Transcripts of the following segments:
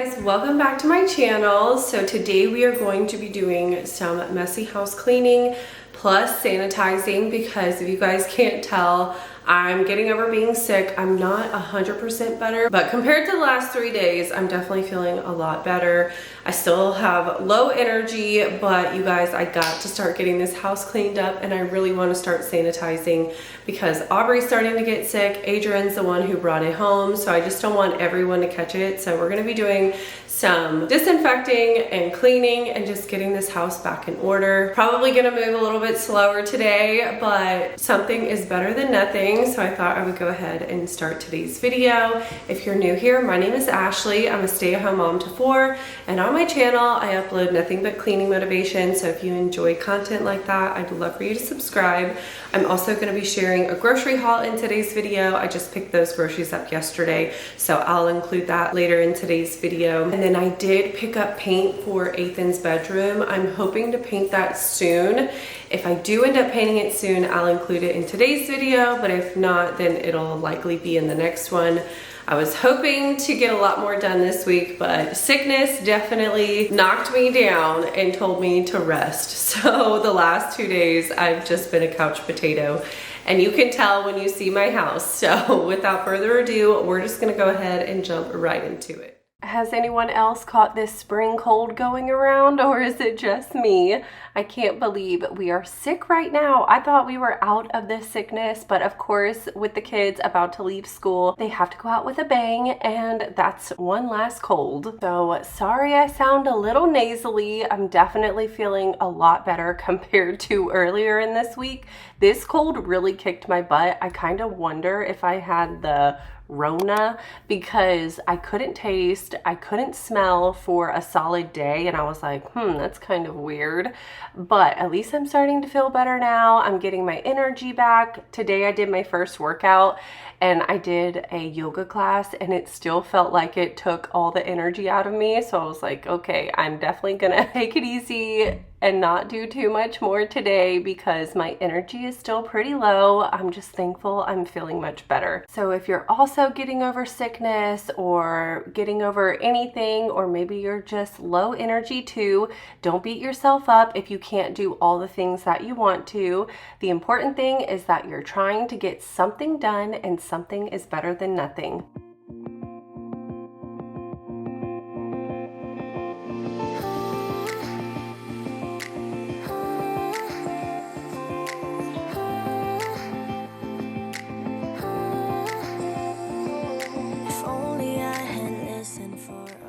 guys, welcome back to my channel. So today we are going to be doing some messy house cleaning plus sanitizing because if you guys can't tell, I'm getting over being sick. I'm not 100% better, but compared to the last 3 days, I'm definitely feeling a lot better. I still have low energy, but you guys, I got to start getting this house cleaned up and I really want to start sanitizing because Aubrey's starting to get sick. Adrian's the one who brought it home, so I just don't want everyone to catch it. So we're going to be doing some disinfecting and cleaning and just getting this house back in order. Probably going to move a little bit slower today, but something is better than nothing. So I thought I would go ahead and start today's video. If you're new here, my name is Ashley. I'm a stay-at-home mom to 4, and on my channel, I upload nothing but cleaning motivation. So if you enjoy content like that, I'd love for you to subscribe. I'm also going to be sharing a grocery haul in today's video. I just picked those groceries up yesterday, so I'll include that later in today's video. And then I did pick up paint for Ethan's bedroom. I'm hoping to paint that soon. If I do end up painting it soon, I'll include it in today's video, but if not, then it'll likely be in the next one. I was hoping to get a lot more done this week, but sickness definitely knocked me down and told me to rest. So the last 2 days, I've just been a couch potato, and you can tell when you see my house. So without further ado, we're just gonna go ahead and jump right into it. Has anyone else caught this spring cold going around, or is it just me? I can't believe we are sick right now. I thought we were out of this sickness, but of course, with the kids about to leave school, they have to go out with a bang, and that's one last cold. So sorry I sound a little nasally. I'm definitely feeling a lot better compared to earlier in this week. This cold really kicked my butt. I kind of wonder if I had the Rona because I couldn't taste, I couldn't smell for a solid day, and I was like, that's kind of weird. But at least I'm starting to feel better now. I'm getting my energy back. Today I did my first workout and I did a yoga class, and it still felt like it took all the energy out of me. So I was like, okay, I'm definitely gonna take it easy and not do too much more today because my energy is still pretty low. I'm just thankful I'm feeling much better. So if you're also getting over sickness or getting over anything, or maybe you're just low energy too, don't beat yourself up if you can't do all the things that you want to. The important thing is that you're trying to get something done, and something is better than nothing.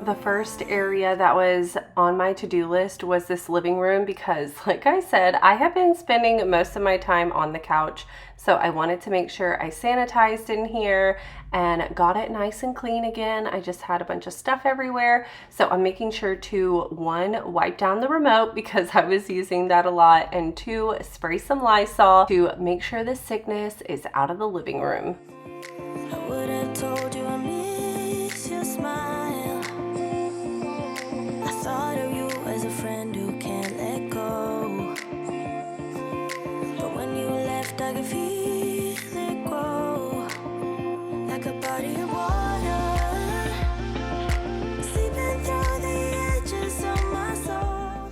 The first area that was on my to-do list was this living room because, like I said, I have been spending most of my time on the couch. So I wanted to make sure I sanitized in here and got it nice and clean again. I just had a bunch of stuff everywhere. So I'm making sure to, 1, wipe down the remote because I was using that a lot, and 2, spray some Lysol to make sure the sickness is out of the living room. I would have told you I miss your smile. I thought of you as a friend who can't let go. But when you left, I could feel it grow like a body of water, seeping through the edges of my soul.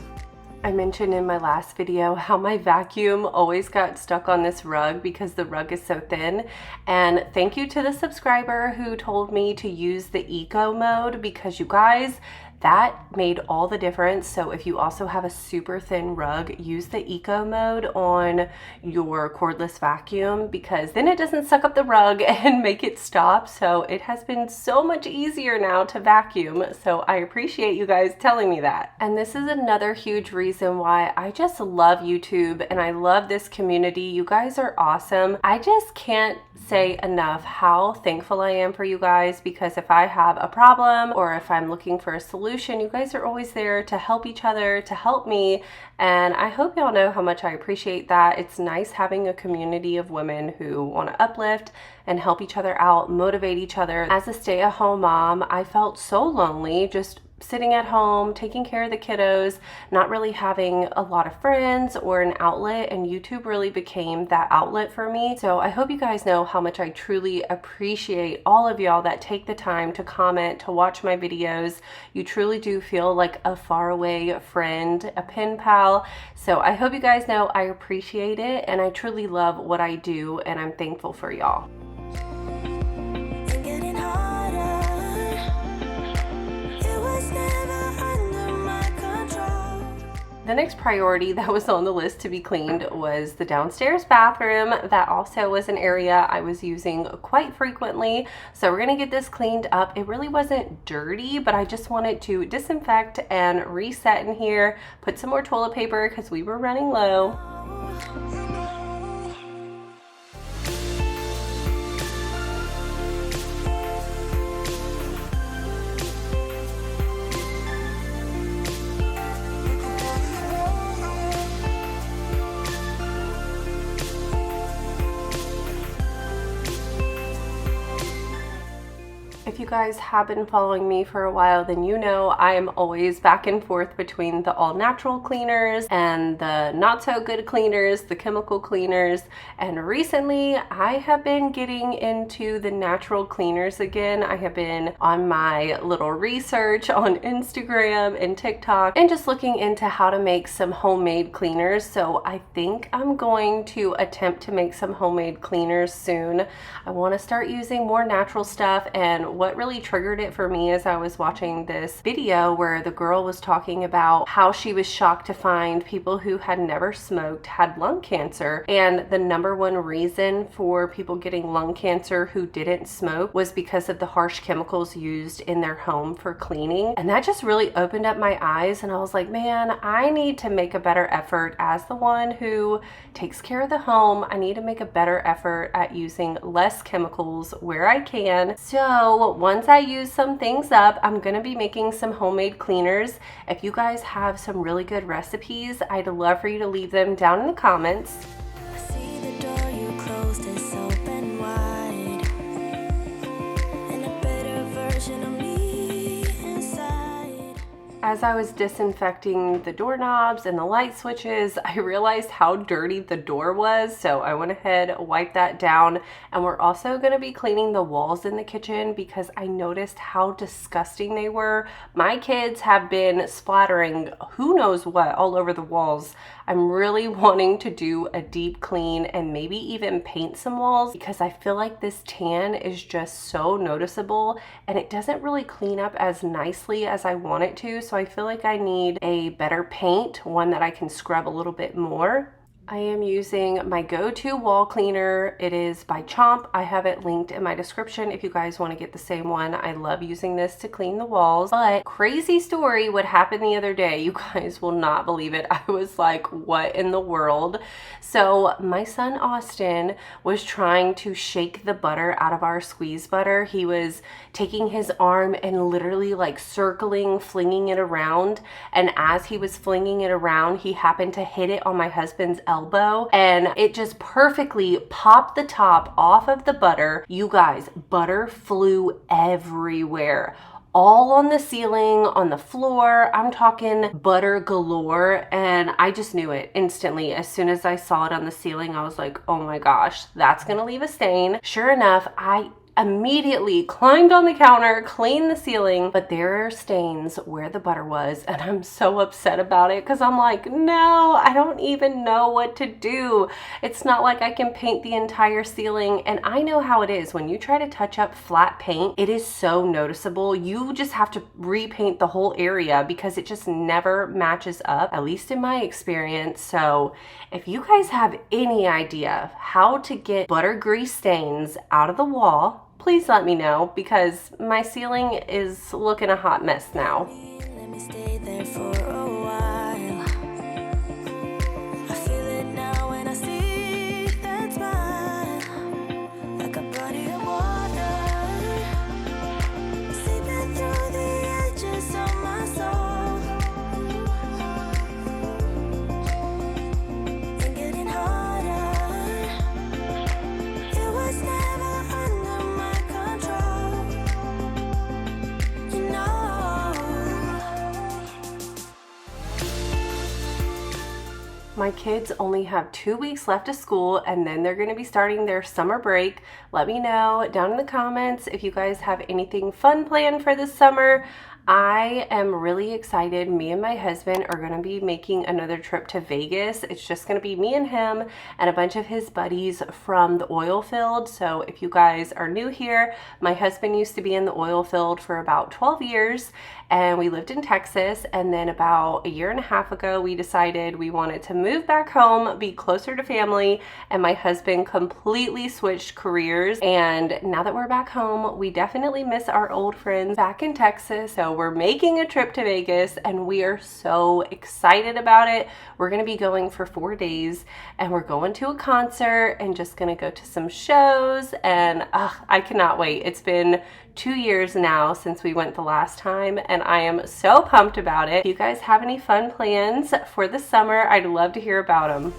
I mentioned in my last video how my vacuum always got stuck on this rug because the rug is so thin. And thank you to the subscriber who told me to use the eco mode because you guys, that made all the difference. So if you also have a super thin rug, use the eco mode on your cordless vacuum because then it doesn't suck up the rug and make it stop. So it has been so much easier now to vacuum. So I appreciate you guys telling me that. And this is another huge reason why I just love YouTube and I love this community. You guys are awesome. I just can't say enough how thankful I am for you guys because if I have a problem or if I'm looking for a solution, you guys are always there to help each other, to help me, and I hope y'all know how much I appreciate that. It's nice having a community of women who want to uplift and help each other out, motivate each other. As a stay-at-home mom, I felt so lonely just sitting at home, taking care of the kiddos, not really having a lot of friends or an outlet, and YouTube really became that outlet for me. So I hope you guys know how much I truly appreciate all of y'all that take the time to comment, to watch my videos. You truly do feel like a faraway friend, a pen pal. So I hope you guys know I appreciate it, and I truly love what I do, and I'm thankful for y'all. The next priority that was on the list to be cleaned was the downstairs bathroom. That also was an area I was using quite frequently. So we're gonna get this cleaned up. It really wasn't dirty, but I just wanted to disinfect and reset in here, put some more toilet paper because we were running low. If you guys have been following me for a while, then you know I am always back and forth between the all natural cleaners and the not so good cleaners, the chemical cleaners. And recently I have been getting into the natural cleaners again. I have been on my little research on Instagram and TikTok and just looking into how to make some homemade cleaners. So I think I'm going to attempt to make some homemade cleaners soon. I want to start using more natural stuff, and what really triggered it for me is I was watching this video where the girl was talking about how she was shocked to find people who had never smoked had lung cancer, and the #1 reason for people getting lung cancer who didn't smoke was because of the harsh chemicals used in their home for cleaning. And that just really opened up my eyes, and I was like, man, I need to make a better effort as the one who takes care of the home. I need to make a better effort at using less chemicals where I can. So once I use some things up, I'm gonna be making some homemade cleaners. If you guys have some really good recipes, I'd love for you to leave them down in the comments. I see the door you closed is open wide, and a better version of me inside. As I was disinfecting the doorknobs and the light switches, I realized how dirty the door was, so I went ahead, wiped that down, and we're also going to be cleaning the walls in the kitchen because I noticed how disgusting they were. My kids have been splattering who knows what all over the walls. I'm really wanting to do a deep clean and maybe even paint some walls because I feel like this tan is just so noticeable and it doesn't really clean up as nicely as I want it to. So I feel like I need a better paint, one that I can scrub a little bit more. I am using my go-to wall cleaner. It is by Chomp. I have it linked in my description if you guys want to get the same one. I love using this to clean the walls. But crazy story, what happened the other day, you guys will not believe it. I was like, what in the world? So my son Austin was trying to shake the butter out of our squeeze butter. He was taking his arm and literally like circling, flinging it around. And as he was flinging it around, he happened to hit it on my husband's elbow, and it just perfectly popped the top off of the butter. You guys, butter flew everywhere, all on the ceiling, on the floor. I'm talking butter galore, and I just knew it instantly. As soon as I saw it on the ceiling, I was like, oh my gosh, that's gonna leave a stain. Sure enough, I immediately climbed on the counter, cleaned the ceiling, but there are stains where the butter was, and I'm so upset about it because I'm like, no, I don't even know what to do. It's not like I can paint the entire ceiling, and I know how it is when you try to touch up flat paint. It is so noticeable. You just have to repaint the whole area because it just never matches up, at least in my experience. So if you guys have any idea how to get butter grease stains out of the wall, please let me know because my ceiling is looking a hot mess now. Let me stay there for a while. I feel it now when I see that smile, like a body of water, seeping through the edges of my soul, and getting harder. It was never under my control, you know. My kids only have 2 weeks left of school and then they're going to be starting their summer break. Let me know down in the comments if you guys have anything fun planned for this summer. I am really excited. Me and my husband are going to be making another trip to Vegas. It's just going to be me and him and a bunch of his buddies from the oil field. So if you guys are new here, my husband used to be in the oil field for about 12 years and we lived in Texas. And then about a year and a half ago, we decided we wanted to move back home, be closer to family, and my husband completely switched careers. And now that we're back home, we definitely miss our old friends back in Texas. So we're making a trip to Vegas and we are so excited about it. We're going to be going for 4 days and we're going to a concert and just going to go to some shows. And I cannot wait. It's been 2 years now since we went the last time and I am so pumped about it. If you guys have any fun plans for the summer, I'd love to hear about them.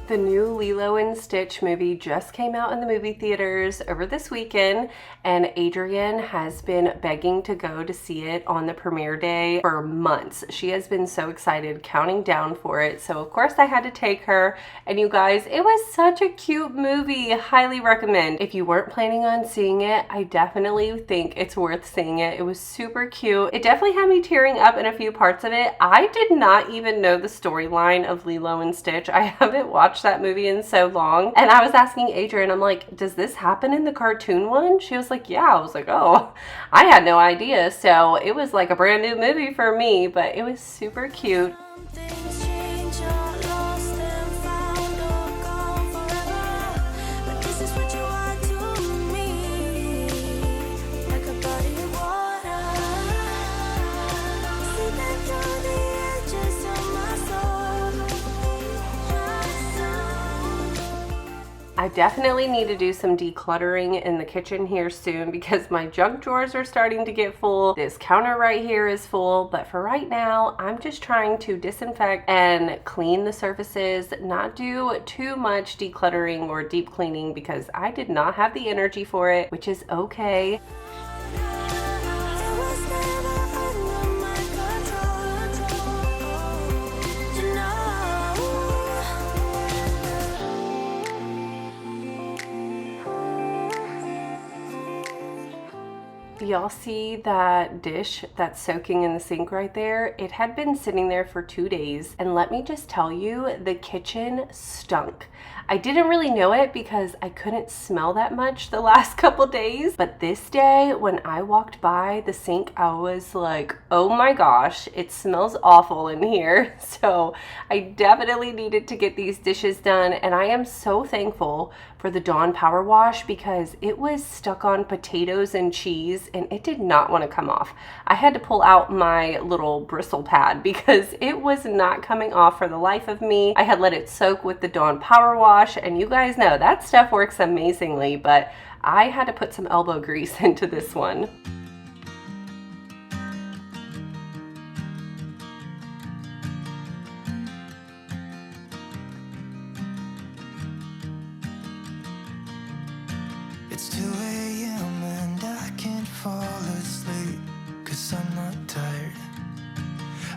The new Lilo and Stitch movie just came out in the movie theaters over this weekend, and Adrienne has been begging to go to see it on the premiere day for months. She has been so excited, counting down for it. So of course I had to take her, and you guys, it was such a cute movie. Highly recommend. If you weren't planning on seeing it, I definitely think it's worth seeing it. It was super cute. It definitely had me tearing up in a few parts of it. I did not even know the storyline of Lilo and Stitch. I haven't watched that movie in so long, and I was asking Adrienne, I'm like, does this happen in the cartoon one? She was like, yeah. I was like, oh, I had no idea. So it was like a brand new movie for me, but it was super cute. Things change, are lost and found or gone forever. But this is what you are to me, like a body of water. Seeping through the edges of my soul. I definitely need to do some decluttering in the kitchen here soon because my junk drawers are starting to get full. This counter right here is full, but for right now, I'm just trying to disinfect and clean the surfaces, not do too much decluttering or deep cleaning because I did not have the energy for it, which is okay. It was never under my control, you know. Y'all see that dish that's soaking in the sink right there? It had been sitting there for 2 days, and let me just tell you, the kitchen stunk. I didn't really know it because I couldn't smell that much the last couple days, but this day when I walked by the sink, I was like, oh my gosh, it smells awful in here. So I definitely needed to get these dishes done, and I am so thankful for the Dawn Power Wash because it was stuck on potatoes and cheese and it did not want to come off. I had to pull out my little bristle pad because it was not coming off for the life of me. I had let it soak with the Dawn Power Wash, and you guys know that stuff works amazingly, but I had to put some elbow grease into this one. It's 2 a.m. and I can't fall asleep 'cause I'm not tired.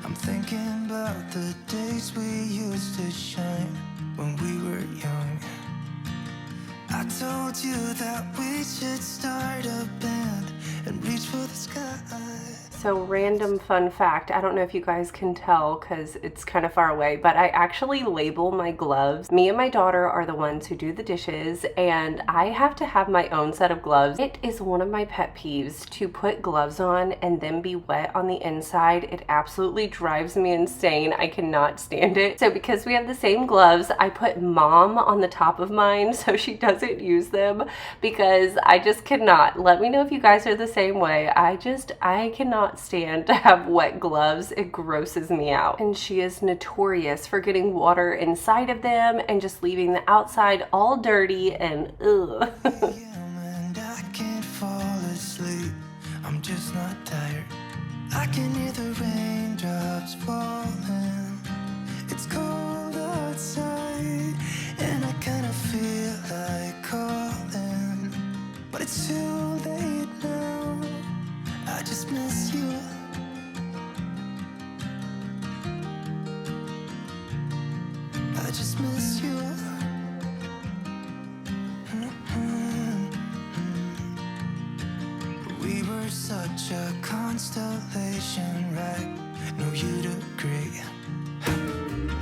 I'm thinking about the days we used to shine when we were young. I told you that we should start a band and reach for the sky. So random fun fact, I don't know if you guys can tell because it's kind of far away, but I actually label my gloves. Me and my daughter are the ones who do the dishes, and I have to have my own set of gloves. It is one of my pet peeves to put gloves on and then be wet on the inside. It absolutely drives me insane. I cannot stand it. So because we have the same gloves, I put Mom on the top of mine so she doesn't use them because I just cannot. Let me know if you guys are the same way. I cannot stand to have wet gloves. It grosses me out. And she is notorious for getting water inside of them and just leaving the outside all dirty and ugh. And I can't fall asleep. I'm just not tired. I can hear the raindrops falling. It's cold outside. it's too late now. I just miss you. I just miss you. We were such a constellation, right? No, you'd agree.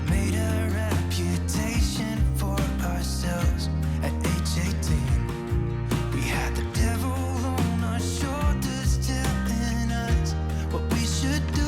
Made a reputation for ourselves at age 18. We had the devil on our shoulders telling us what we should do.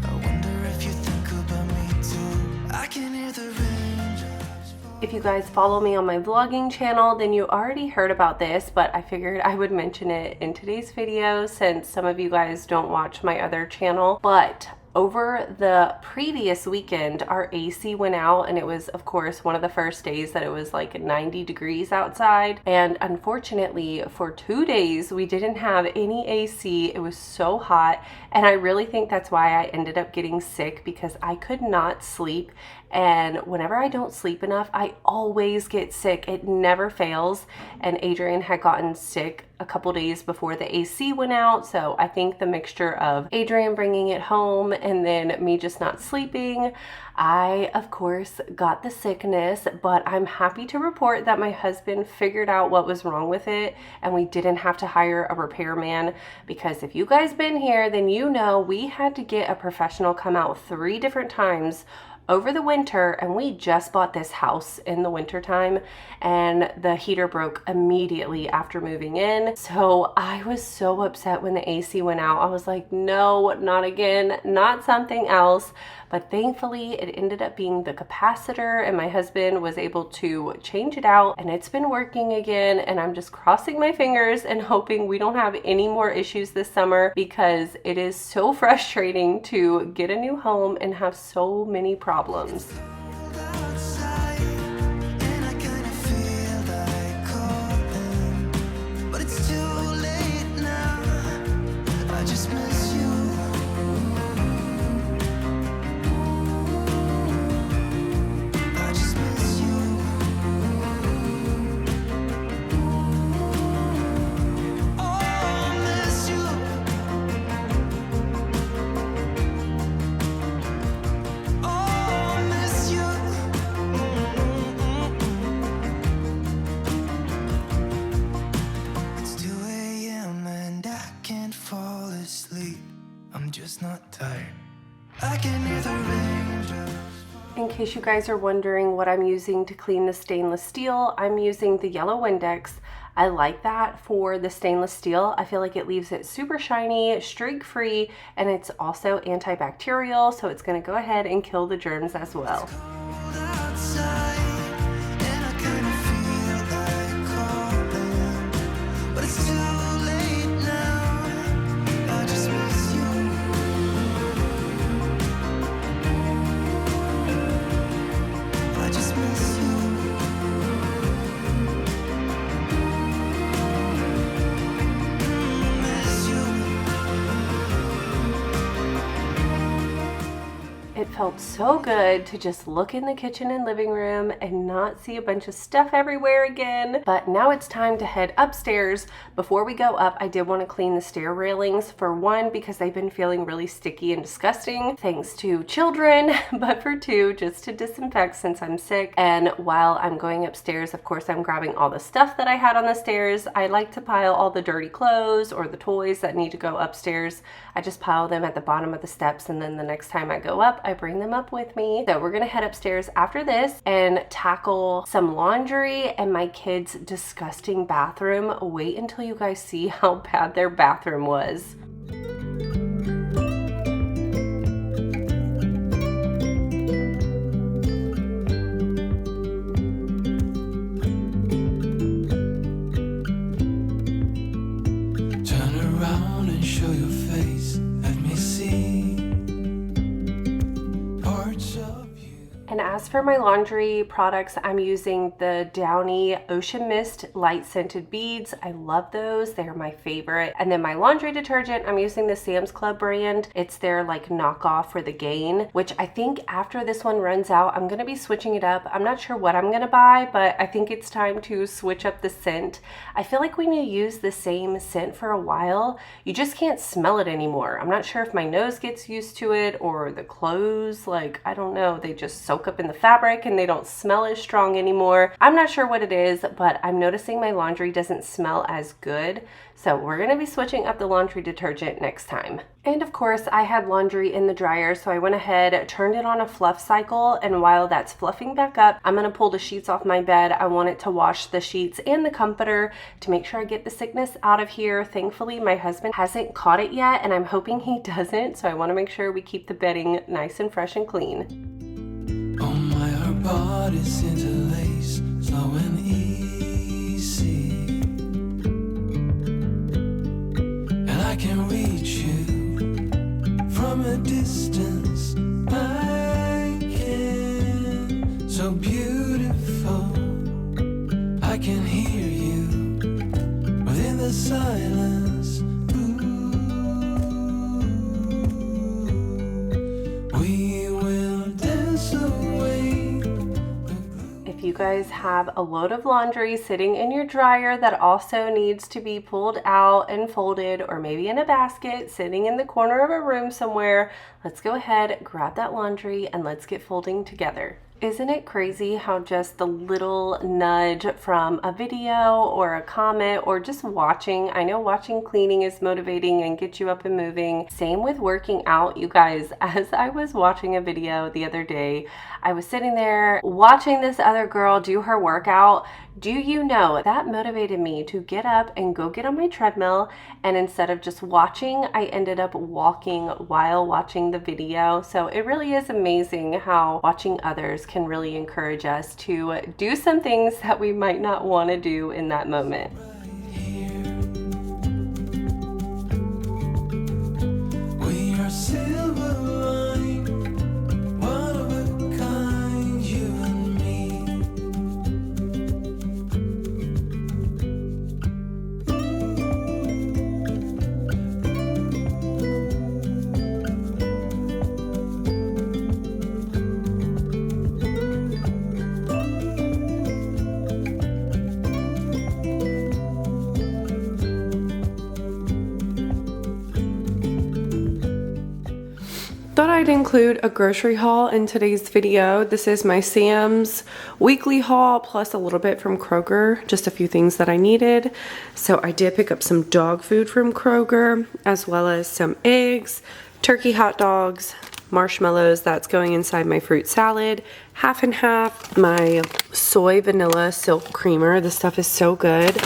I wonder if you think about me too. I can hear the raindrops fall. If you guys follow me on my vlogging channel, then you already heard about this, but I figured I would mention it in today's video since some of you guys don't watch my other channel. But over the previous weekend, our AC went out, and it was, of course, one of the first days that it was like 90 degrees outside. And unfortunately, for 2 days, we didn't have any AC. It was so hot, and I really think that's why I ended up getting sick, because I could not sleep. And whenever I don't sleep enough, I always get sick. It never fails. And Adrian had gotten sick a couple days before the AC went out. So I think the mixture of Adrian bringing it home and then me just not sleeping, I, of course, got the sickness. But I'm happy to report that my husband figured out what was wrong with it, and we didn't have to hire a repairman, because if you guys been here, then you know we had to get a professional come out 3 different times over the winter, and we just bought this house in the winter time, and the heater broke immediately after moving in. So I was so upset when the AC went out. I was like, no, not again, not something else. But thankfully it ended up being the capacitor, and my husband was able to change it out, and it's been working again. And I'm just crossing my fingers and hoping we don't have any more issues this summer, because it is so frustrating to get a new home and have so many problems. Outside, and I kinda feel like calling, but it's too late now. I just miss you. I just miss you. Oh, I miss you. Oh, I miss you. It's 2 a.m. and I can't fall asleep. I'm just not tired. I can hear the raindrops. In case you guys are wondering what I'm using to clean the stainless steel, I'm using the yellow Windex. I like that for the stainless steel. I feel like it leaves it super shiny, streak-free, and it's also antibacterial, so it's going to go ahead and kill the germs as well. Cold outside, and I kinda feel like calling, but it's too late now. I just miss you. I just miss you. Miss you. It felt so good to just look in the kitchen and living room and not see a bunch of stuff everywhere again. But now it's time to head upstairs. Before we go up, I did want to clean the stair railings, for one, because they've been feeling really sticky and disgusting thanks to children, but for two, just to disinfect since I'm sick. And while I'm going upstairs, of course, I'm grabbing all the stuff that I had on the stairs. I like to pile all the dirty clothes or the toys that need to go upstairs. I just pile them at the bottom of the steps, and then the next time I go up, I bring them up with me. So we're gonna head upstairs after this and tackle some laundry and my kids' disgusting bathroom. Wait until you guys see how bad their bathroom was. Turn around and show your face. Let me see parts of you. And as for my laundry products, I'm using the Downy Ocean Mist Light Scented Beads. I love those. They're my favorite. And then my laundry detergent, I'm using the Sam's Club brand. It's their like knockoff for the Gain, which I think after this one runs out, I'm going to be switching it up. I'm not sure what I'm going to buy, but I think it's time to switch up the scent. I feel like when you use the same scent for a while, you just can't smell it anymore. I'm not sure if my nose gets used to it or the clothes, like, I don't know, they just soak up in the fabric and they don't smell as strong anymore. I'm not sure what it is, but I'm noticing my laundry doesn't smell as good. So we're going to be switching up the laundry detergent next time. And of course, I had laundry in the dryer, so I went ahead, turned it on a fluff cycle, and while that's fluffing back up, I'm going to pull the sheets off my bed. I want it to wash the sheets and the comforter to make sure I get the sickness out of here. Thankfully, my husband hasn't caught it yet, and I'm hoping he doesn't, so I want to make sure we keep the bedding nice and fresh and clean. Oh my, our bodies interlace, slow and easy. I can reach you from a distance. I can, so beautiful. I can hear you within the silence. Ooh, we will dance away. If you guys have a load of laundry sitting in your dryer that also needs to be pulled out and folded, or maybe in a basket sitting in the corner of a room somewhere, let's go ahead, grab that laundry, and let's get folding together. Isn't it crazy how just the little nudge from a video or a comment or just watching, I know watching cleaning is motivating and gets you up and moving. Same with working out, you guys. As I was watching a video the other day, I was sitting there watching this other girl do her workout. Do you know that motivated me to get up and go get on my treadmill, and instead of just watching, I ended up walking while watching the video. So it really is amazing how watching others can really encourage us to do some things that we might not want to do in that moment. We are silver line, one of a kind, you and me. Thought I'd include a grocery haul in today's video. This is my Sam's weekly haul plus a little bit from Kroger, just a few things that I needed. So I did pick up some dog food from Kroger, as well as some eggs, turkey hot dogs, marshmallows, that's going inside my fruit salad, half and half, my soy vanilla silk creamer. This stuff is so good.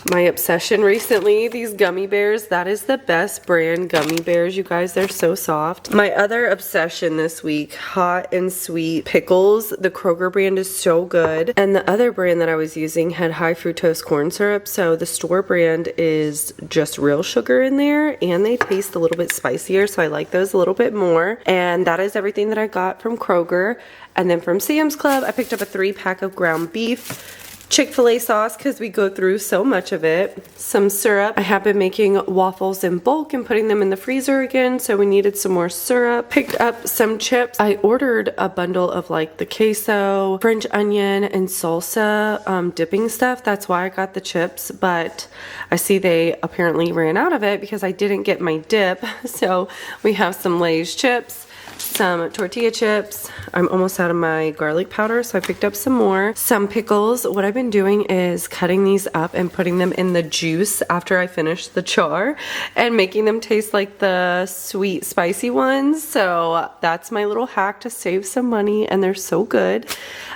My obsession recently, these gummy bears, that is the best brand gummy bears, you guys, they're so soft. My other obsession this week, hot and sweet pickles. The Kroger brand is so good. And the other brand that I was using had high fructose corn syrup, so the store brand is just real sugar in there, and they taste a little bit spicier, so I like those a little bit more. And that is everything that I got from Kroger. And then from Sam's Club, I picked up a 3-pack of ground beef, Chick-fil-A sauce because we go through so much of it, some syrup. I have been making waffles in bulk and putting them in the freezer again, so we needed some more syrup. Picked up some chips. I ordered a bundle of like the queso, French onion, and salsa dipping stuff. That's why I got the chips, but I see they apparently ran out of it because I didn't get my dip. So we have some Lay's chips, some tortilla chips. I'm almost out of my garlic powder, so I picked up some more. Some pickles. What I've been doing is cutting these up and putting them in the juice after I finish the char and making them taste like the sweet, spicy ones. So that's my little hack to save some money, and they're so good.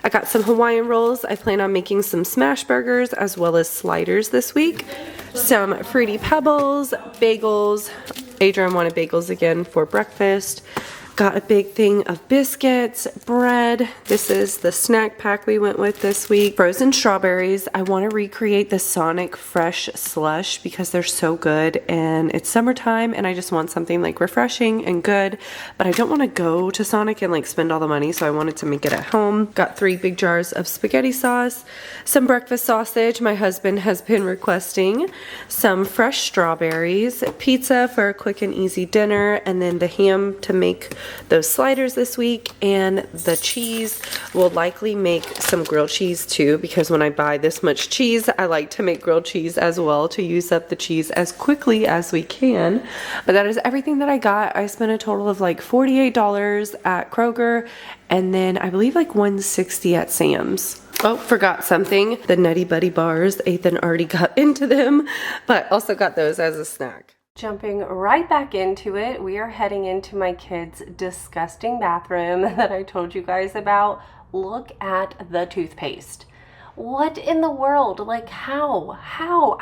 I got some Hawaiian rolls. I plan on making some smash burgers as well as sliders this week. Some Fruity Pebbles, bagels. Adrian wanted bagels again for breakfast. Got a big thing of biscuits, bread. This is the snack pack we went with this week. Frozen strawberries. I want to recreate the Sonic Fresh slush because they're so good, and it's summertime and I just want something like refreshing and good, but I don't want to go to Sonic and like spend all the money, so I wanted to make it at home. Got 3 big jars of spaghetti sauce, some breakfast sausage my husband has been requesting, some fresh strawberries, pizza for a quick and easy dinner, and then the ham to make those sliders this week, and the cheese. Will likely make some grilled cheese too, because when I buy this much cheese, I like to make grilled cheese as well to use up the cheese as quickly as we can. But that is everything that I got. I spent a total of like $48 at Kroger, and then I believe like $160 at Sam's. Oh, forgot something. The Nutty Buddy bars. Ethan already got into them, but also got those as a snack. Jumping right back into it, we are heading into my kids' disgusting bathroom that I told you guys about. Look at the toothpaste. What in the world? Like how?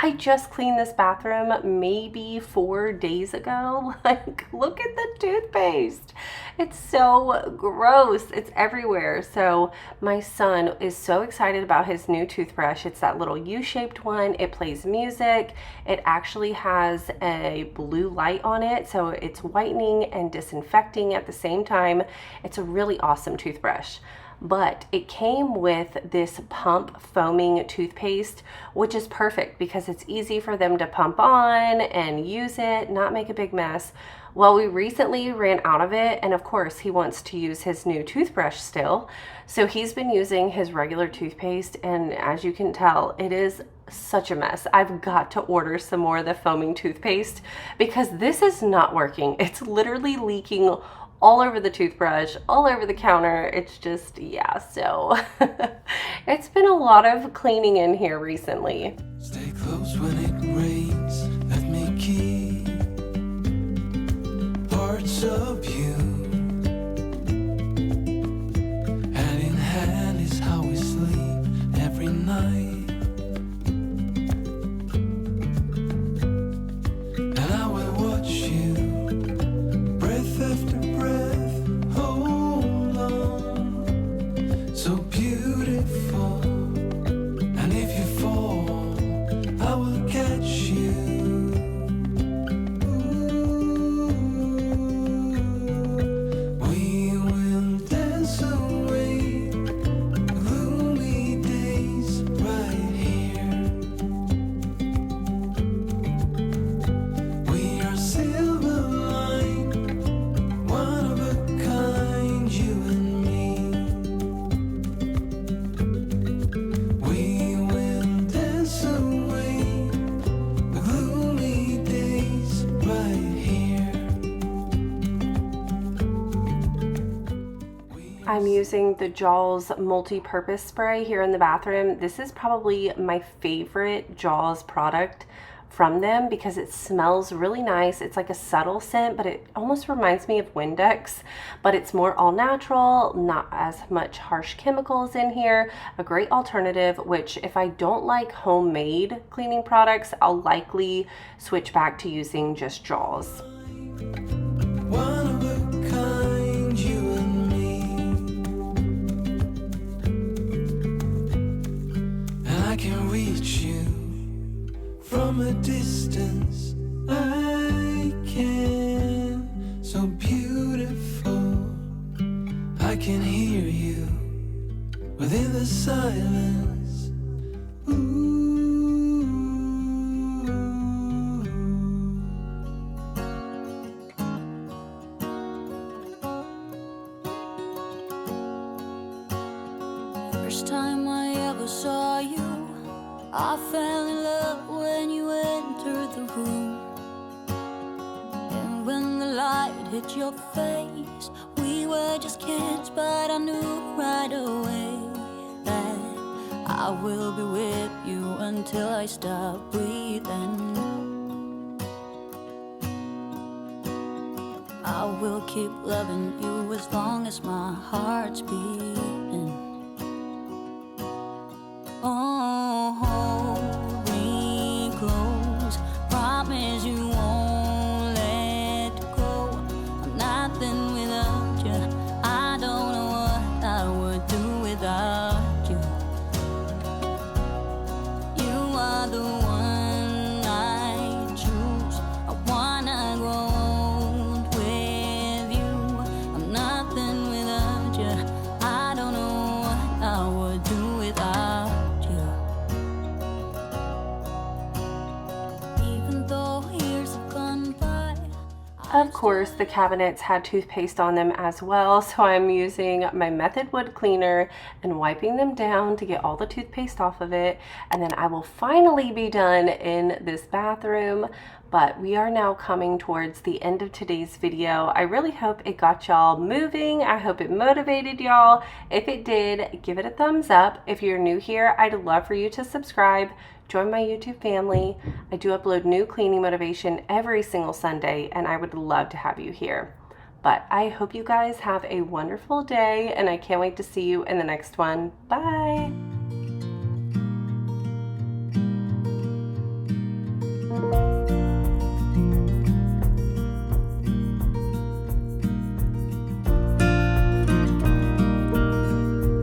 I just cleaned this bathroom maybe 4 days ago. Like, look at the toothpaste. It's so gross. It's everywhere. So my son is so excited about his new toothbrush. It's that little U-shaped one. It plays music. It actually has a blue light on it, so it's whitening and disinfecting at the same time. It's a really awesome toothbrush. But it came with this pump foaming toothpaste, which is perfect because it's easy for them to pump on and use it, not make a big mess. Well, we recently ran out of it, and of course he wants to use his new toothbrush still. So he's been using his regular toothpaste, and as you can tell, it is such a mess. I've got to order some more of the foaming toothpaste because this is not working. It's literally leaking all over the toothbrush, all over the counter. It's just, yeah, so it's been a lot of cleaning in here recently. Stay close when it rains. Let me keep parts of you. Hand in hand is how we sleep every night. And I will watch you, breath after breath, hold on, so beautiful. And if you fall, I will catch you. We will dance away gloomy days right here. We are silver line, one of a kind, you and me. We will dance away the gloomy days right here. I'm using the Jaws multi-purpose spray here in the bathroom. This is probably my favorite Jaws product from them because it smells really nice. It's like a subtle scent, but it almost reminds me of Windex, but it's more all natural, not as much harsh chemicals in here. A great alternative, which if I don't like homemade cleaning products, I'll likely switch back to using just Jaws. One of a kind, you and me. And I can reach you from a distance. I can, so beautiful. I can hear you within the silence. Ooh. First time I ever saw you, I fell in love when you entered the room. And when the light hit your face, we were just kids, but I knew right away that I will be with you until I stop breathing. I will keep loving you as long as my heart's beating. Oh, hold me close, promise you won't let go. I'm nothing without Of course, the cabinets had toothpaste on them as well, so I'm using my Method wood cleaner and wiping them down to get all the toothpaste off of it, and then I will finally be done in this bathroom. But we are now coming towards the end of today's video. I really hope it got y'all moving. I hope it motivated y'all. If it did, give it a thumbs up. If you're new here, I'd love for you to subscribe. Join my YouTube family. I do upload new cleaning motivation every single Sunday, and I would love to have you here. But I hope you guys have a wonderful day, and I can't wait to see you in the next one. Bye.